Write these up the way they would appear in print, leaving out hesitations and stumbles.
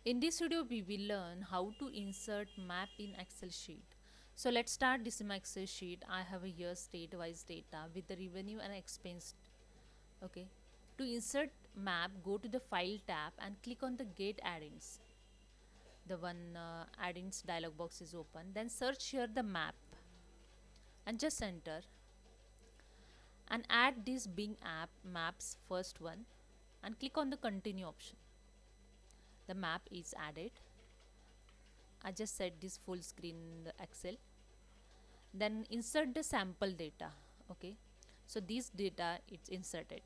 In this video, we will learn how to insert map in Excel sheet. So let's start this in my Excel sheet. I have a year state-wise data with the revenue and expense. Okay. To insert map, go to the File tab and click on the Get Add-ins. The one add-ins dialog box is open. Then search here the map and just enter and add this Bing app maps first one and click on the continue option. The map is added. I just set this full screen in the Excel. Then insert the sample data. Okay, so this data it's inserted.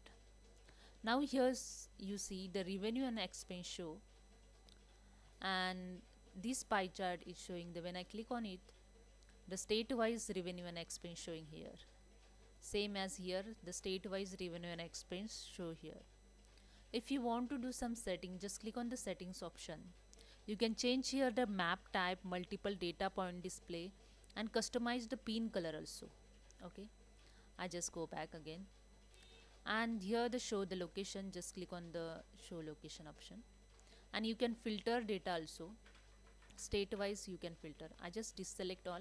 Now here's you see the revenue and expense show, and this pie chart is showing the when I click on it, the state wise revenue and expense showing here. Same as here, the state wise revenue and expense show here. If you want to do some setting, just click on the settings option. You can change here the map type, multiple data point display, and customize the pin color also. Okay, I just go back again, and here the show the location, just click on the show location option, and you can filter data also. State wise you can filter. I just deselect all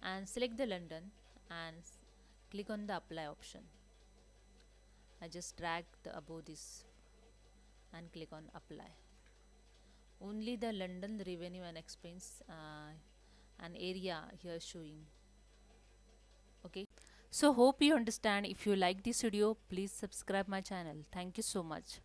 and select the London and click on the apply option. I just drag the above this and click on apply. Only the London revenue and expense and area here showing. Okay, so hope you understand. If you like this video, please subscribe my channel. Thank you so much.